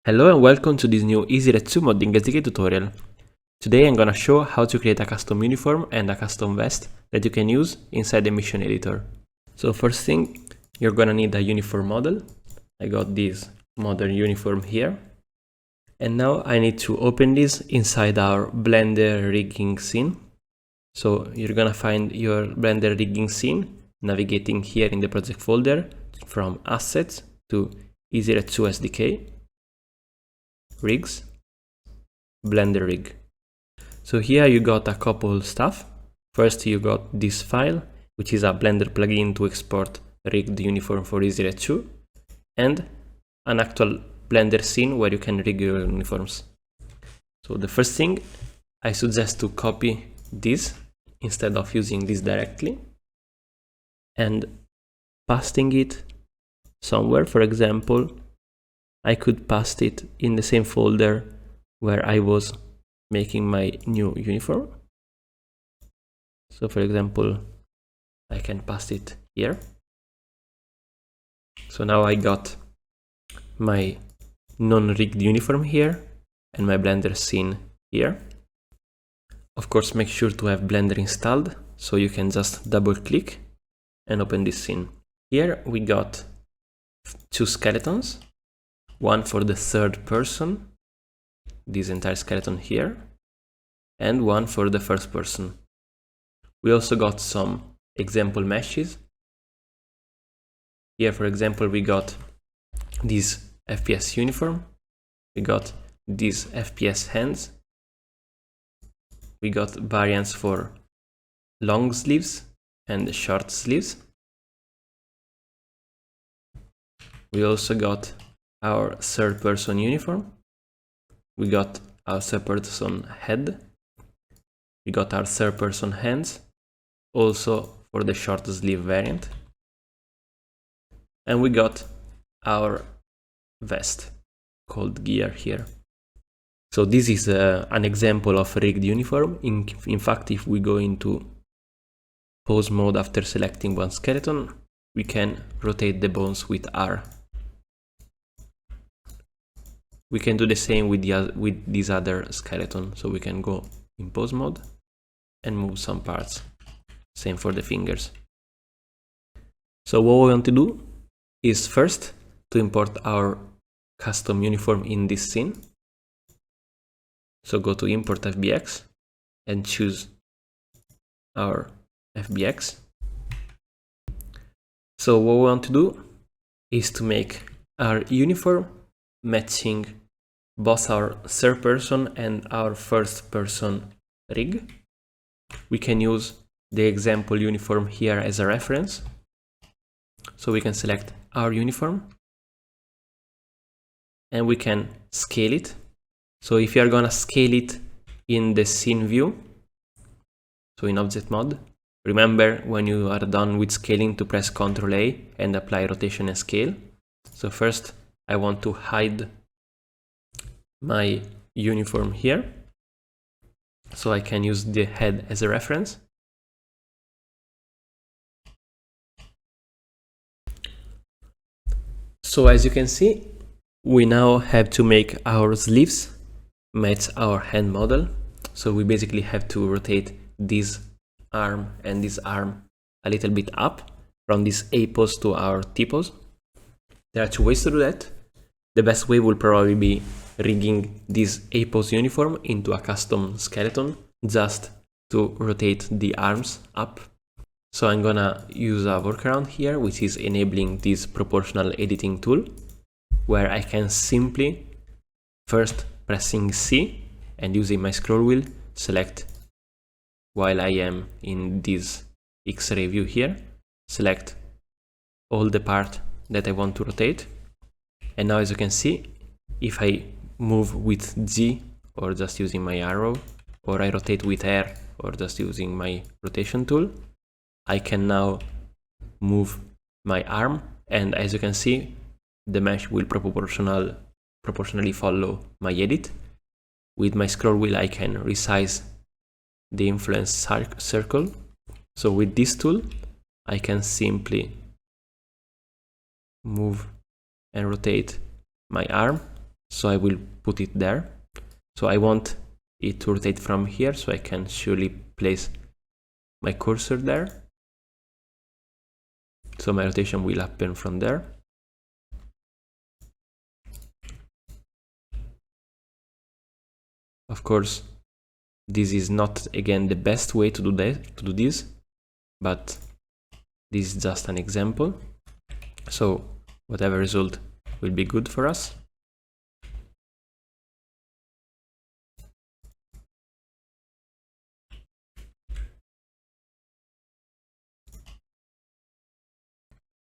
Hello and welcome to this new ER2 modding SDK tutorial. Today I'm gonna show how to create a custom uniform and a custom vest that you can use inside the mission editor. So first thing, you're gonna need a uniform model. I got this modern uniform here. And now I need to open this inside our Blender rigging scene. So you're gonna find your Blender rigging scene, navigating here in the project folder from Assets to ER2 SDK. Rigs, Blender rig. So here you got a couple stuff. First you got this file, which is a Blender plugin to export rigged uniform for ER2, and an actual Blender scene where you can rig your uniforms. So the first thing, I suggest to copy this instead of using this directly and pasting it somewhere. For example, I could paste it in the same folder where I was making my new uniform. So for example, I can paste it here. So now I got my non-rigged uniform here and my Blender scene here. Of course, make sure to have Blender installed, so you can just double click and open this scene. Here we got two skeletons. One for the third person, this entire skeleton here, and one for the first person. We also got some example meshes. Here, for example, we got this FPS uniform, we got these FPS hands, we got variants for long sleeves and short sleeves. We also got our third person uniform, we got our third person head, we got our third person hands, also for the short sleeve variant, and we got our vest called gear here. So this is an example of rigged uniform. In fact, if we go into pose mode after selecting one skeleton, we can rotate the bones with R. We can do the same with this other skeleton, so we can go in pose mode and move some parts. Same for the fingers. So what we want to do is first to import our custom uniform in this scene. So go to import FBX and choose our FBX. So what we want to do is to make our uniform matching both our third person and our first person rig. We can use the example uniform here as a reference. So we can select our uniform and we can scale it. So if you are gonna scale it in the scene view, so in object mode, remember when you are done with scaling to press Ctrl A and apply rotation and scale. So first I want to hide my uniform here, so I can use the head as a reference. So as you can see, we now have to make our sleeves match our hand model. So we basically have to rotate this arm and this arm a little bit up from this A pose to our T pose. There are two ways to do that. The best way will probably be rigging this A pose uniform into a custom skeleton just to rotate the arms up. So I'm gonna use a workaround here, which is enabling this proportional editing tool, where I can simply first pressing C and using my scroll wheel select, while I am in this X-ray view here, select all the part that I want to rotate. And now as you can see, if I move with G or just using my arrow, or I rotate with R or just using my rotation tool, I can now move my arm, and as you can see, the mesh will proportionally follow my edit. With my scroll wheel I can resize the influence circle. So with this tool I can simply move and rotate my arm so I will put it there. So I want it to rotate from here, so I can surely place my cursor there. So my rotation will happen from there. Of course, this is not again the best way to do this, but this is just an example. So whatever result will be good for us.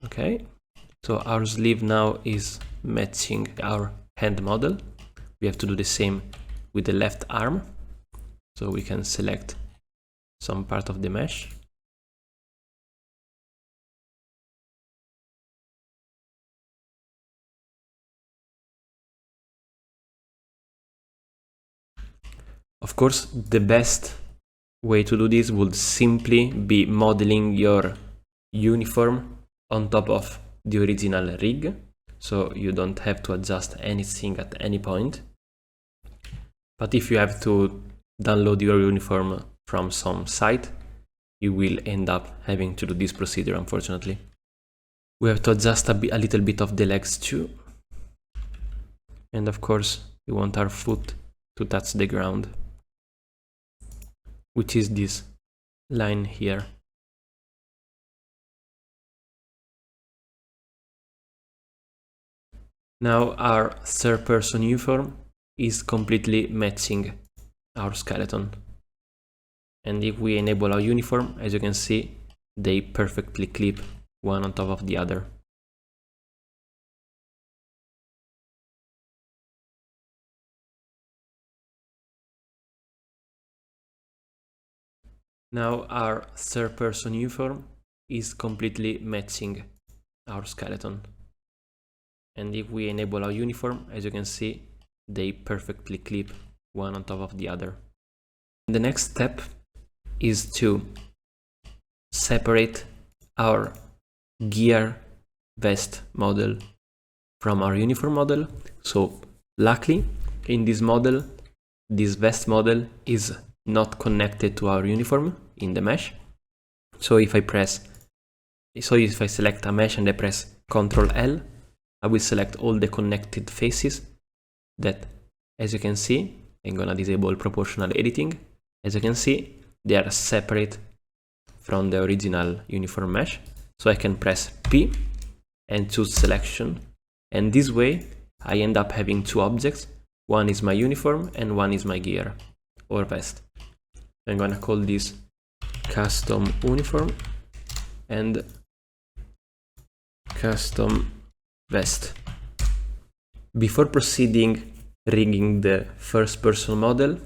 Okay, so our sleeve now is matching our hand model. We have to do the same with the left arm. So we can select some part of the mesh. Of course, the best way to do this would simply be modeling your uniform on top of the original rig, so you don't have to adjust anything at any point. But if you have to download your uniform from some site, you will end up having to do this procedure, unfortunately. We have to adjust a little bit of the legs too. And of course, we want our foot to touch the ground, which is this line here. Now our third person uniform is completely matching our skeleton. And if we enable our uniform, as you can see, they perfectly clip one on top of the other. Now our third person uniform is completely matching our skeleton. And if we enable our uniform, as you can see, they perfectly clip one on top of the other. The next step is to separate our gear vest model from our uniform model. So luckily, in this model, this vest model is not connected to our uniform in the mesh. So if I select a mesh and I press Ctrl L, I will select all the connected faces that, as you can see, I'm gonna disable proportional editing. As you can see, they are separate from the original uniform mesh. So I can press P and choose selection. And this way, I end up having two objects. One is my uniform and one is my gear or vest. I'm gonna call this custom uniform and custom vest. Before proceeding rigging the first person model,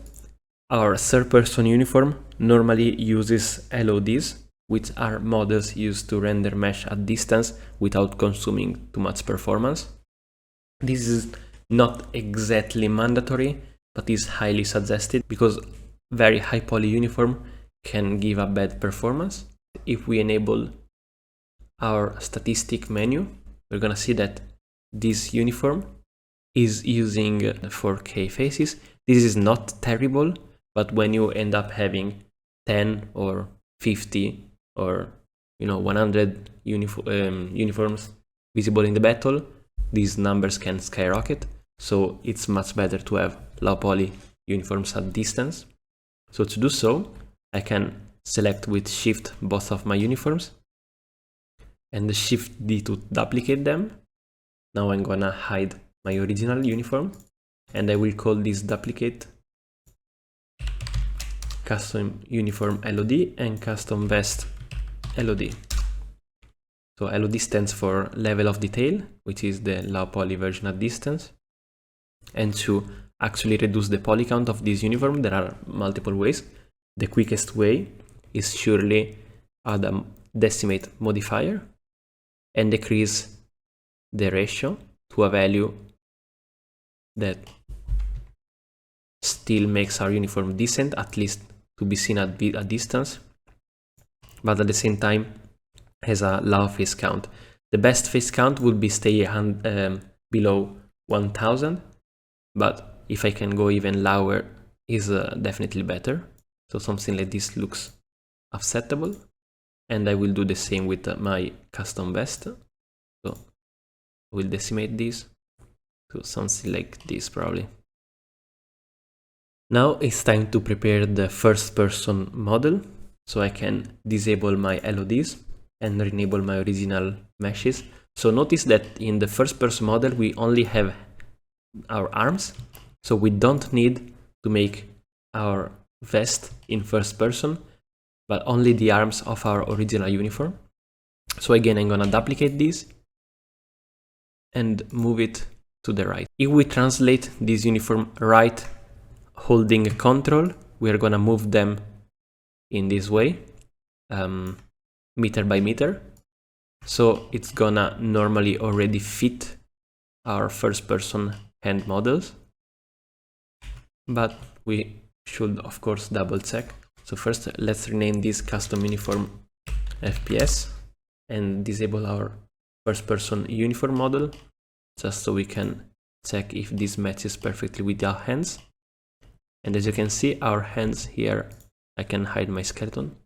our third person uniform normally uses LODs, which are models used to render mesh at distance without consuming too much performance. This is not exactly mandatory, but is highly suggested because very high poly uniform can give a bad performance. If we enable our statistic menu, we're gonna see that this uniform is using 4K faces. This is not terrible, but when you end up having 10 or 50 or 100 uniforms visible in the battle, these numbers can skyrocket. So it's much better to have low poly uniforms at distance. So to do so, I can select with Shift both of my uniforms and Shift D to duplicate them. Now I'm gonna hide my original uniform and I will call this duplicate custom uniform LOD and custom vest LOD. So LOD stands for level of detail, which is the low poly version at distance. And to actually reduce the poly count of this uniform, there are multiple ways. The quickest way is surely add a decimate modifier and decrease the ratio to a value that still makes our uniform decent, at least to be seen at a distance, but at the same time has a low face count. The best face count would be stay below 1000, but if I can go even lower is definitely better. So something like this looks acceptable, and I will do the same with my custom vest. So we'll decimate this to something like this probably. Now it's time to prepare the first person model, so I can disable my LODs and enable my original meshes. So notice that in the first person model we only have our arms, so we don't need to make our vest in first person, but only the arms of our original uniform. So again, I'm gonna duplicate this and move it to the right. If we translate this uniform right holding Ctrl, we are gonna move them in this way, meter by meter. So it's gonna normally already fit our first person hand models, but we should of course double check. So first let's rename this custom uniform FPS and disable our first person uniform model, just so we can check if this matches perfectly with our hands. And as you can see, our hands here, I can hide my skeleton.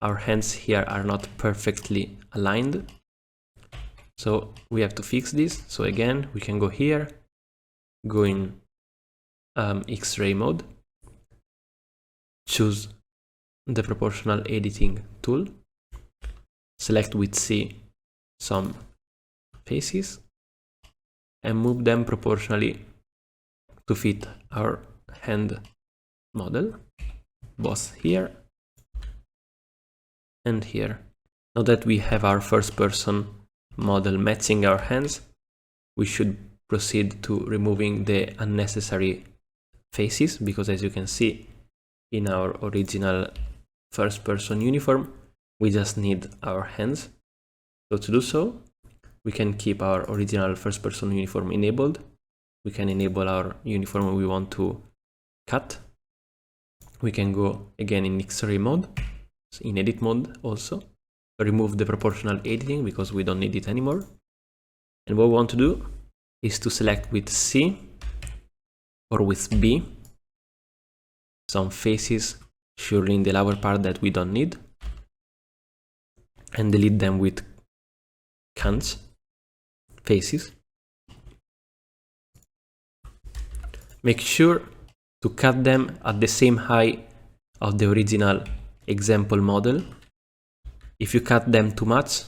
Our hands here are not perfectly aligned. So we have to fix this. So again, we can go here, go in X-ray mode, choose the proportional editing tool, select with C some faces, and move them proportionally to fit our hand model, both here and here. Now that we have our first person model matching our hands, we should proceed to removing the unnecessary faces, because as you can see in our original first person uniform, we just need our hands. So to do so, we can keep our original first person uniform enabled. We can enable our uniform we want to cut. We can go again in X-ray mode, in edit mode also, remove the proportional editing because we don't need it anymore. And what we want to do is to select with C or with B some faces, surely in the lower part that we don't need, and delete them with cons faces. Make sure to cut them at the same height of the original example model. If you cut them too much,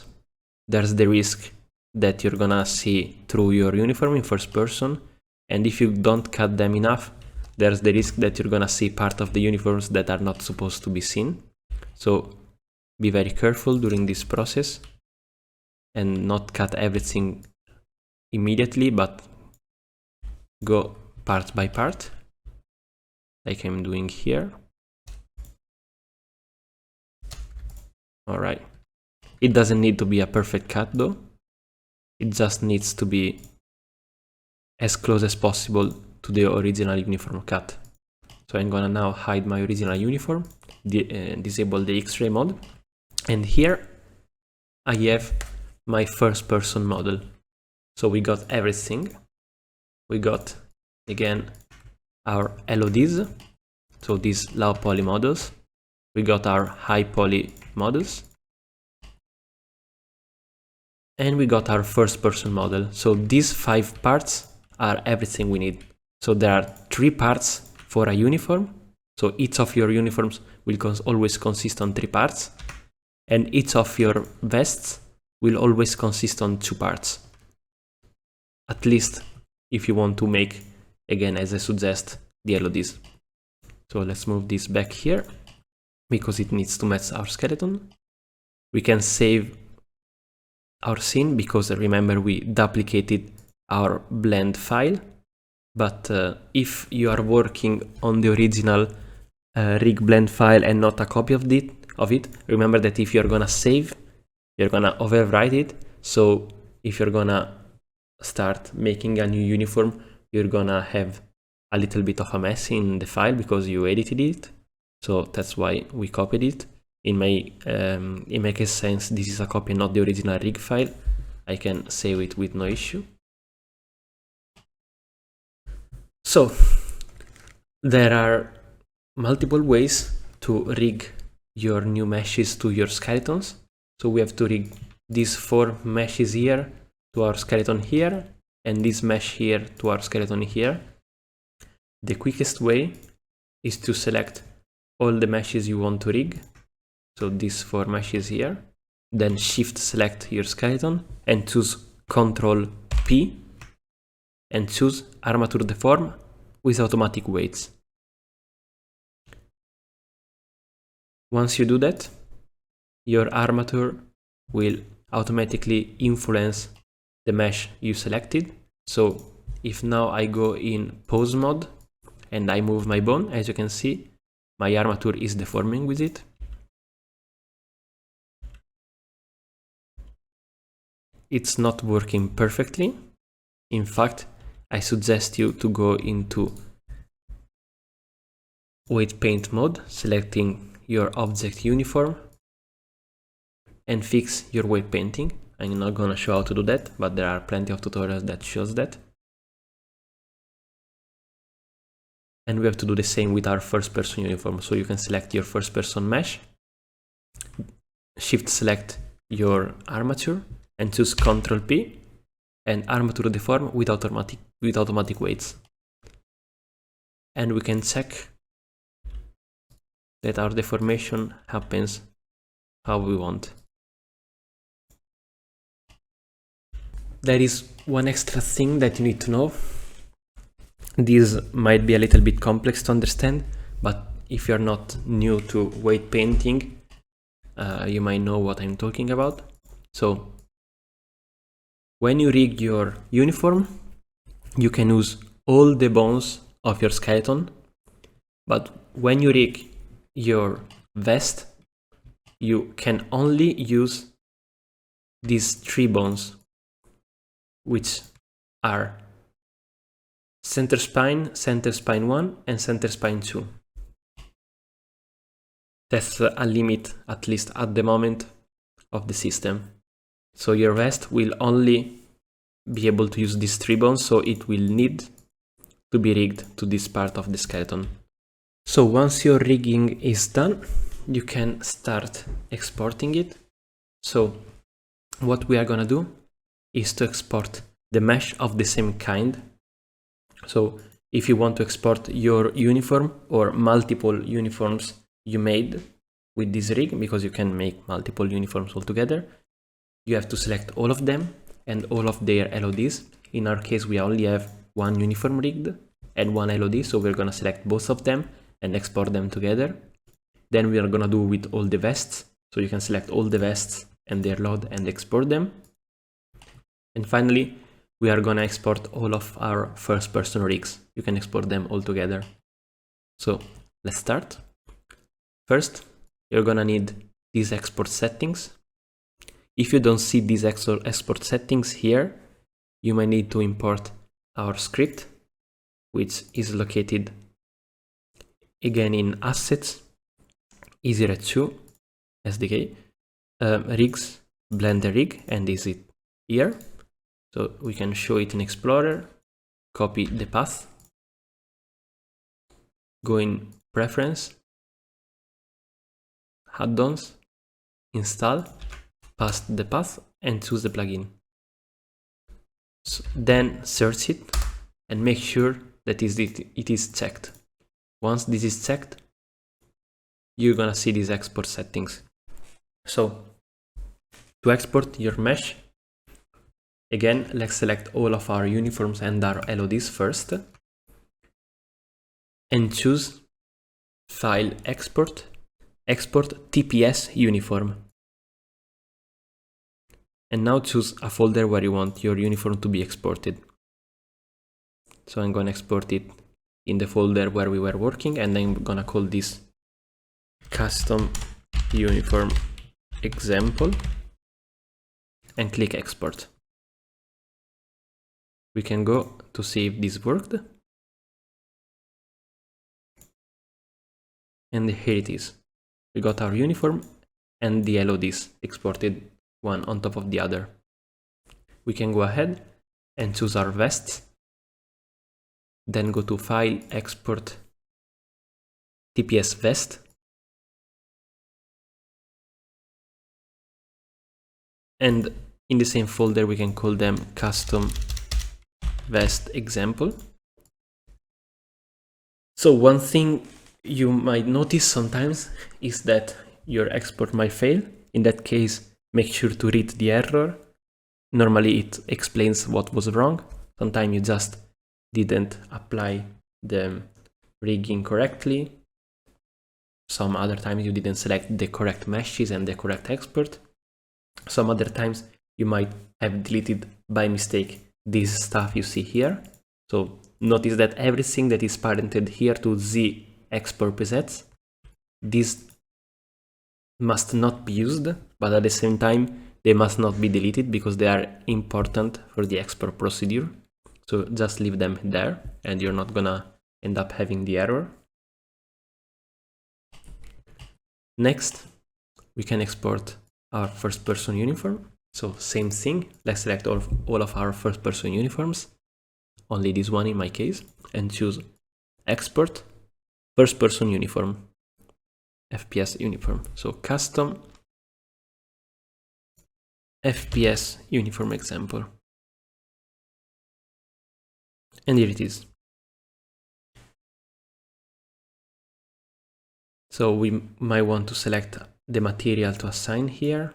there's the risk that you're gonna see through your uniform in first person, and if you don't cut them enough, there's the risk that you're gonna see part of the uniforms that are not supposed to be seen. So be very careful during this process and not cut everything immediately, but go part by part, like I'm doing here. Alright, it doesn't need to be a perfect cut though, it just needs to be as close as possible to the original uniform cut. So I'm gonna now hide my original uniform, disable the X-ray mode, and here I have my first person model. So we got everything. We got again our LODs, so these low poly models. We got our high poly models, and we got our first person model. So these 5 parts are everything we need. So there are 3 parts for a uniform. So each of your uniforms will always consist on 3 parts, and each of your vests will always consist on 2 parts. At least if you want to make, again, as I suggest, the LODs. So let's move this back here because it needs to match our skeleton. We can save our scene because remember we duplicated our blend file. But if you are working on the original rig blend file and not a copy of it, remember that if you're gonna save, you're gonna overwrite it. So if you're gonna start making a new uniform, you're gonna have a little bit of a mess in the file because you edited it. So that's why we copied it. In my case, since this is a copy, not the original rig file, I can save it with no issue. So there are multiple ways to rig your new meshes to your skeletons. So we have to rig these 4 meshes here to our skeleton here, and this mesh here to our skeleton here. The quickest way is to select all the meshes you want to rig, so these 4 meshes here, then shift select your skeleton and choose Ctrl P and choose armature deform with automatic weights. Once you do that, your armature will automatically influence the mesh you selected. So if now I go in pose mode and I move my bone, as you can see, my armature is deforming with it. It's not working perfectly. In fact, I suggest you to go into weight paint mode, selecting your object uniform and fix your weight painting. I'm not gonna show how to do that, but there are plenty of tutorials that shows that. And we have to do the same with our first person uniform. So you can select your first person mesh, shift select your armature and choose Ctrl P and armature deform with automatic weights. And we can check that our deformation happens how we want. There is one extra thing that you need to know. This might be a little bit complex to understand, but if you're not new to weight painting, you might know what I'm talking about. So when you rig your uniform, you can use all the bones of your skeleton, but when you rig your vest, you can only use these 3 bones, which are center spine 1, and center spine 2. That's a limit, at least at the moment, of the system. So your vest will only be able to use these 3 bones, so it will need to be rigged to this part of the skeleton. So once your rigging is done, you can start exporting it. So what we are gonna do is to export the mesh of the same kind. So if you want to export your uniform or multiple uniforms you made with this rig, because you can make multiple uniforms altogether, you have to select all of them and all of their LODs. In our case, we only have 1 uniform rigged and 1 LOD, so we're gonna select both of them and export them together. Then we are gonna do with all the vests, so you can select all the vests and their load and export them. And finally, we are gonna export all of our first person rigs. You can export them all together. So let's start. First, you're gonna need these export settings. If you don't see these export settings here, you might need to import our script, which is located again in Assets, ER2, SDK, Rigs, Blender Rig, and is it here. So we can show it in Explorer, copy the path, go in Preference, Add-ons, Install, paste the path, and choose the plugin. So then search it and make sure that it is checked. Once this is checked, you're gonna see these export settings. So to export your mesh, again, let's select all of our uniforms and our LODs first and choose File Export, Export TPS Uniform. And now choose a folder where you want your uniform to be exported. So I'm gonna export it in the folder where we were working, and I'm gonna call this Custom Uniform Example and click Export. We can go to see if this worked. And here it is. We got our uniform and the LODs exported one on top of the other. We can go ahead and choose our vests. then go to File, Export, TPS Vest. And in the same folder, we can call them custom Vest example. So one thing you might notice sometimes is that your export might fail. In that case, make sure to read the error. Normally it explains what was wrong. Sometimes you just didn't apply the rigging correctly. Some other times you didn't select the correct meshes and the correct export. Some other times you might have deleted by mistake this stuff you see here. So notice that everything that is parented here to Z export presets, these must not be used, but at the same time they must not be deleted because they are important for the export procedure. So just leave them there and you're not gonna end up having the error. Next, we can export our first person uniform. So same thing, let's select all of our first person uniforms, only this one in my case, and choose export first person uniform, FPS uniform. So custom FPS uniform example. And here it is. So we might want to select the material to assign here.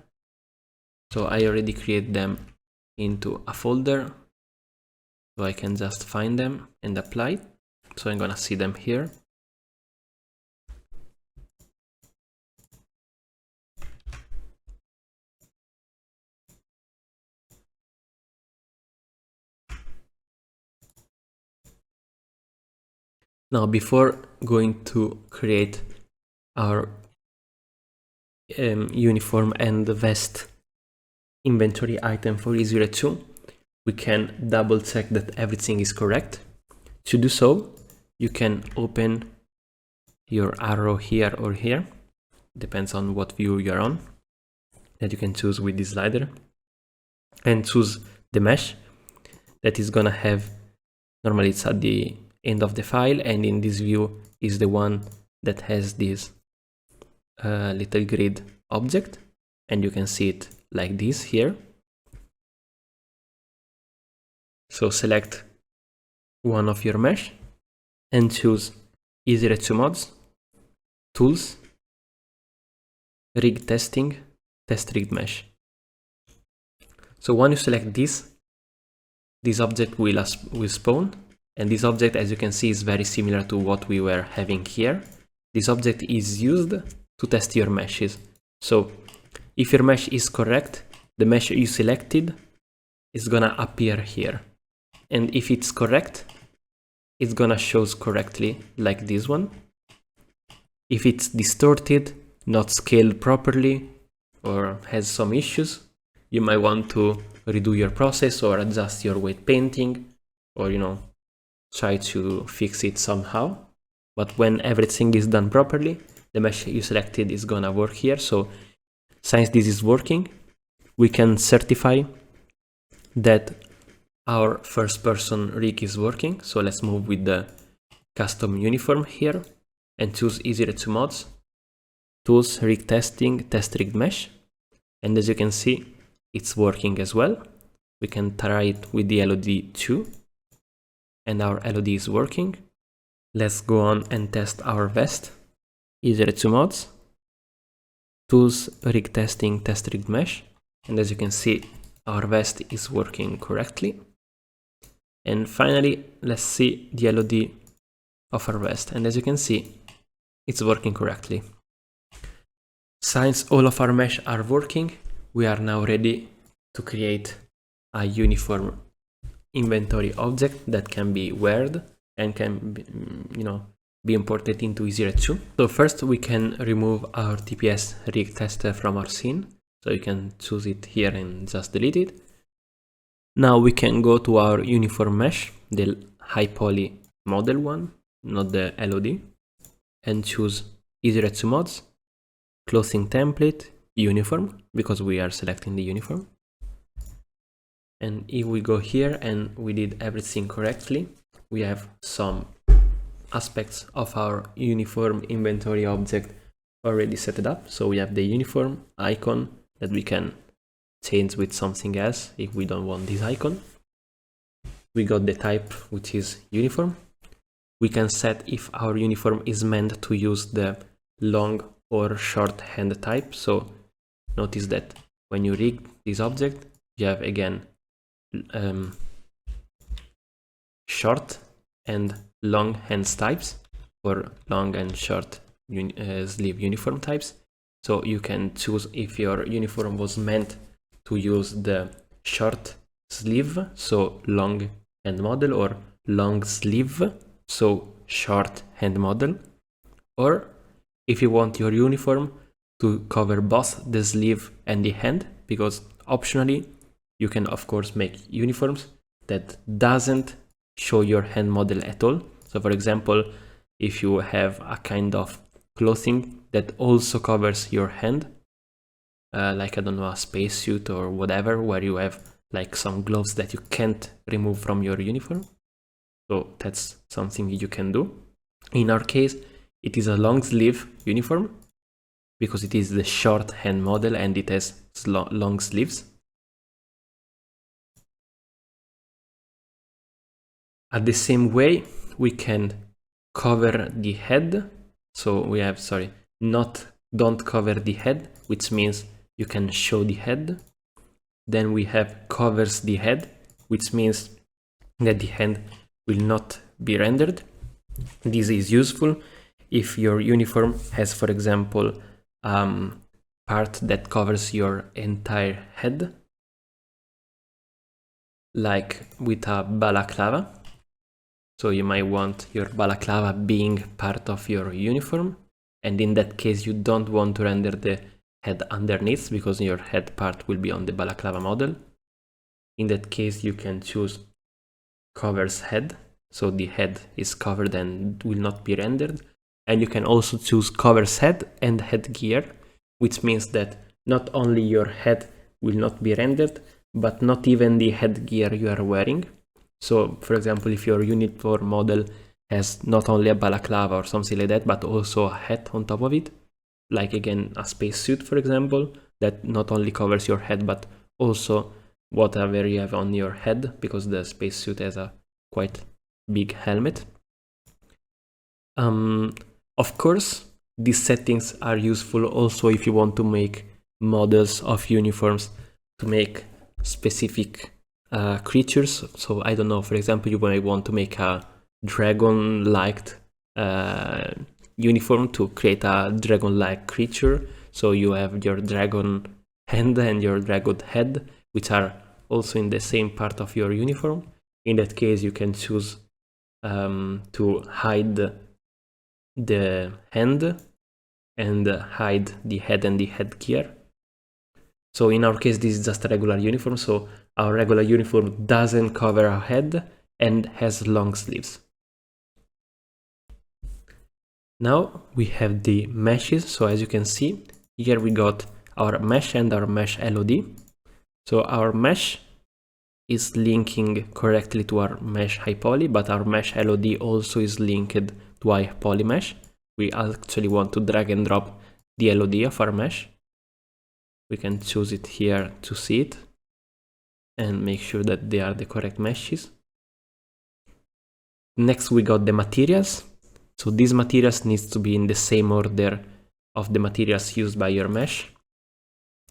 So I already create them into a folder, so I can just find them and apply. So I'm gonna see them here. Now, before going to create our uniform and vest inventory item for ER2, we can double check that everything is correct. To do so, you can open your arrow here or here, depends on what view you're on, that you can choose with this slider, and choose the mesh that is gonna have, normally it's at the end of the file, and in this view is the one that has this little grid object, and you can see it like this here. So select one of your mesh and choose ER2 mods, tools, rig testing, test rigged mesh. So when you select this object will spawn, and this object, as you can see, is very similar to what we were having here. This object is used to test your meshes. So if your mesh is correct, the mesh you selected is gonna appear here. And if it's correct, it's gonna show correctly like this one. If it's distorted, not scaled properly, or has some issues, you might want to redo your process or adjust your weight painting, or try to fix it somehow. But when everything is done properly, the mesh you selected is gonna work here. So since this is working, we can certify that our first person rig is working. So let's move with the custom uniform here and choose ER2 mods, tools, rig testing, test rigged mesh. And as you can see, it's working as well. We can try it with the LOD 2, and our LOD is working. Let's go on and test our vest. ER2 mods, tools, rig testing, test rigged mesh. And as you can see, our vest is working correctly. And finally, let's see the LOD of our vest. And as you can see, it's working correctly. Since all of our mesh are working, we are now ready to create a uniform inventory object that can be weared and can be imported into ER2. So first we can remove our TPS rig tester from our scene. So you can choose it here and just delete it. Now we can go to our uniform mesh, the high poly model one, not the LOD, and choose ER2 mods, clothing template, uniform, because we are selecting the uniform. And if we go here and we did everything correctly, we have some aspects of our uniform inventory object already set it up. So we have the uniform icon that we can change with something else if we don't want this icon. We got the type, which is uniform. We can set if our uniform is meant to use the long or short hand type. So notice that when you rig this object, you have again short and long hands types for long and short sleeve uniform types. So you can choose if your uniform was meant to use the short sleeve, so long hand model, or long sleeve, so short hand model, or if you want your uniform to cover both the sleeve and the hand, because optionally you can of course make uniforms that doesn't show your hand model at all. So for example, if you have a kind of clothing that also covers your hand, like I don't know, a spacesuit or whatever, where you have like some gloves that you can't remove from your uniform, so that's something you can do. In our case, it is a long sleeve uniform because it is the short hand model and it has long sleeves. At the same way, we can cover the head. So we have, don't cover the head, which means you can show the head. Then we have covers the head, which means that the head will not be rendered. This is useful if your uniform has, for example, part that covers your entire head, like with a balaclava. So you might want your balaclava being part of your uniform, and in that case you don't want to render the head underneath because your head part will be on the balaclava model. In that case you can choose covers head, so the head is covered and will not be rendered. And you can also choose covers head and headgear, which means that not only your head will not be rendered, but not even the headgear you are wearing. So for example, if your uniform model has not only a balaclava or something like that, but also a hat on top of it, like again a spacesuit for example, that not only covers your head but also whatever you have on your head, because the spacesuit has a quite big helmet. Of course, these settings are useful also if you want to make models of uniforms to make specific creatures. So I don't know, for example, you might want to make a dragon-like uniform to create a dragon-like creature. So you have your dragon hand and your dragon head, which are also in the same part of your uniform. In that case, you can choose to hide the hand and hide the head and the headgear. So in our case, this is just a regular uniform, so our regular uniform doesn't cover our head and has long sleeves. Now we have the meshes. So as you can see, here we got our mesh and our mesh LOD. So our mesh is linking correctly to our mesh hypoly, but our mesh LOD also is linked to our poly mesh. We actually want to drag and drop the LOD of our mesh. We can choose it here to see it and make sure that they are the correct meshes. Next we got the materials. So these materials needs to be in the same order of the materials used by your mesh.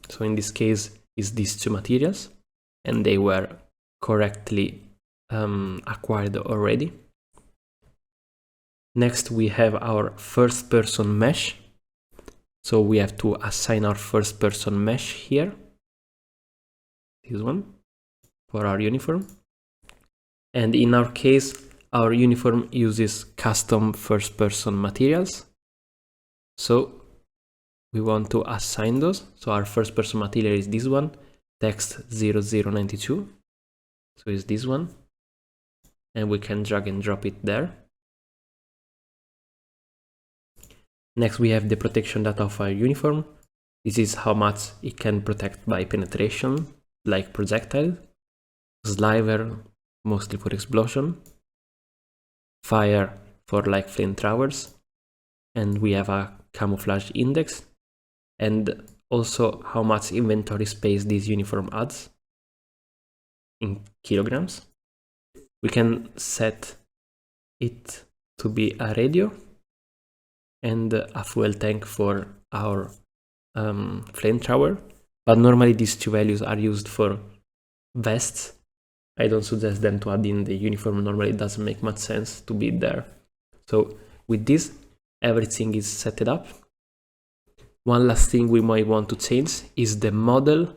So in this case is these two materials, and they were correctly acquired already. Next we have our first person mesh. So we have to assign our first person mesh here, this one, for our uniform. And in our case, our uniform uses custom first person materials. So we want to assign those. So our first person material is this one, text 0092. So it's this one. And we can drag and drop it there. Next we have the protection data of our uniform. This is how much it can protect by penetration, like projectile, sliver, mostly for explosion. fire for like flamethrowers, and we have a camouflage index, and also how much inventory space this uniform adds in kilograms. We can set it to be a radio and a fuel tank for our flamethrower, but normally these two values are used for vests. I don't suggest them to add in the uniform. Normally it doesn't make much sense to be there. So with this, everything is set up. One last thing we might want to change is the model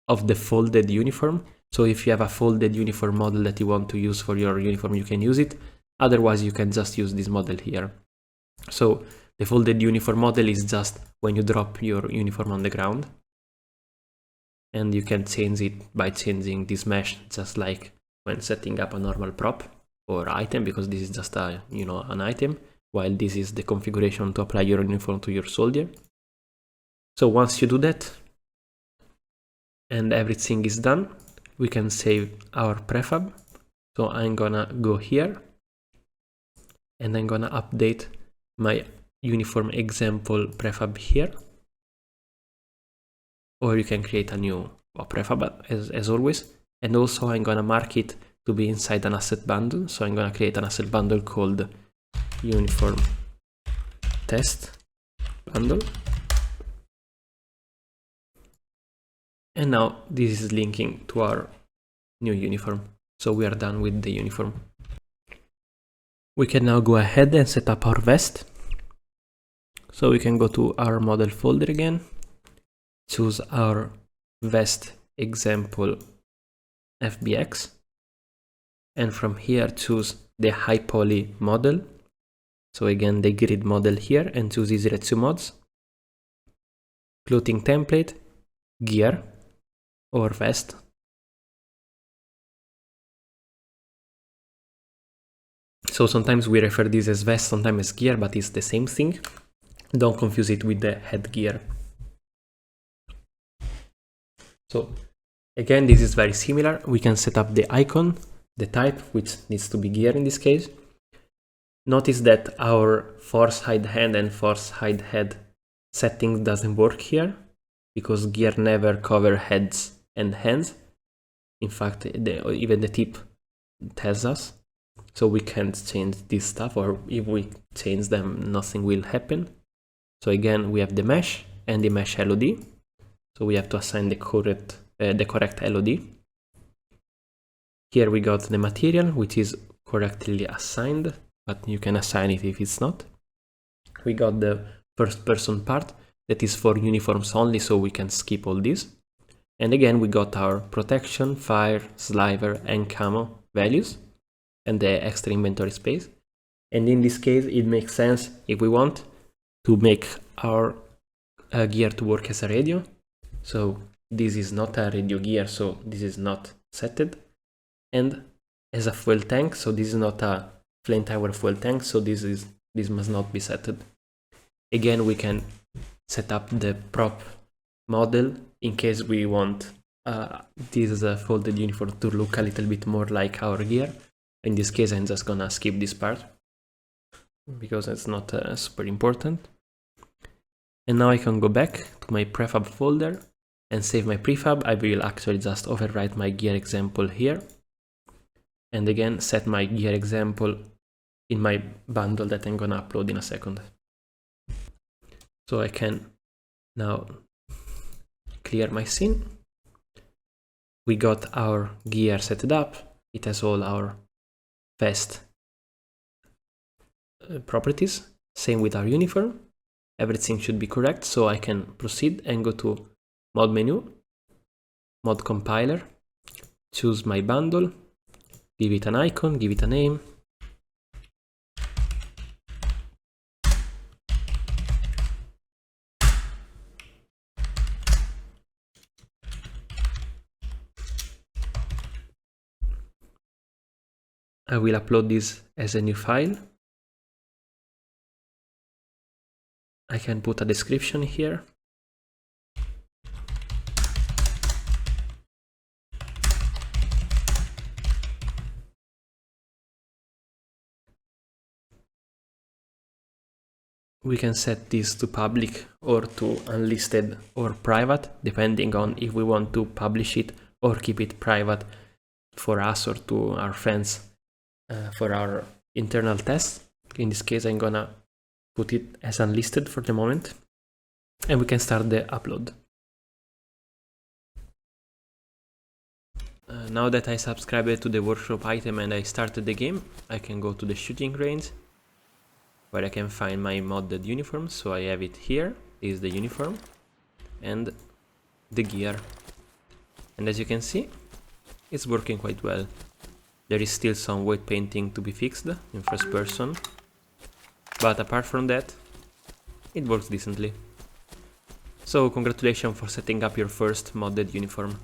of the folded uniform. So if you have a folded uniform model that you want to use for your uniform, you can use it. Otherwise, you can just use this model here. So the folded uniform model is just when you drop your uniform on the ground. And you can change it by changing this mesh, just like when setting up a normal prop or item, because this is just a, an item, while this is the configuration to apply your uniform to your soldier. So once you do that and everything is done, we can save our prefab. So I'm gonna go here and I'm gonna update my uniform example prefab here. Or you can create a new prefab as always. And also I'm gonna mark it to be inside an asset bundle. So I'm gonna create an asset bundle called uniform test bundle. And now this is linking to our new uniform. So we are done with the uniform. We can now go ahead and set up our vest. So we can go to our model folder again, choose our vest example FBX, and from here choose the high poly model. So again, the grid model here, and choose ER2 mods, clothing template, gear or vest. So sometimes we refer this as vest, sometimes as gear, but it's the same thing. Don't confuse it with the headgear. So again, this is very similar. We can set up the icon, the type, which needs to be gear in this case. Notice that our force hide hand and force hide head settings doesn't work here, because gear never cover heads and hands. In fact, even the tip tells us. So we can't change this stuff, or if we change them, nothing will happen. So again, we have the mesh and the mesh LOD. So we have to assign the correct LOD. Here we got the material, which is correctly assigned, but you can assign it if it's not. We got the first person part that is for uniforms only, so we can skip all this. And again, we got our protection, fire, sliver, and camo values, and the extra inventory space. And in this case, it makes sense if we want to make our gear to work as a radio. So this is not a radio gear, so this is not setted. And as a fuel tank, so this is not a flamethrower fuel tank, so this must not be setted. Again, we can set up the prop model in case we want this folded uniform to look a little bit more like our gear. In this case, I'm just gonna skip this part because it's not super important. And now I can go back to my prefab folder and save my prefab. I will actually just overwrite my gear example here. And again, set my gear example in my bundle that I'm gonna upload in a second. So I can now clear my scene. We got our gear set up. It has all our vest properties. Same with our uniform. Everything should be correct. So I can proceed and go to mod menu, mod compiler, choose my bundle, give it an icon, give it a name. I will upload this as a new file. I can put a description here. we can set this to public or to unlisted or private, depending on if we want to publish it or keep it private for us or to our friends for our internal tests. In this case, I'm gonna put it as unlisted for the moment, and we can start the upload. Now that I subscribed to the workshop item and I started the game, I can go to the shooting range, where I can find my modded uniform. So I have it here, is the uniform, and the gear. And as you can see, it's working quite well. There is still some weight painting to be fixed in first person, but apart from that, it works decently. So congratulations for setting up your first modded uniform.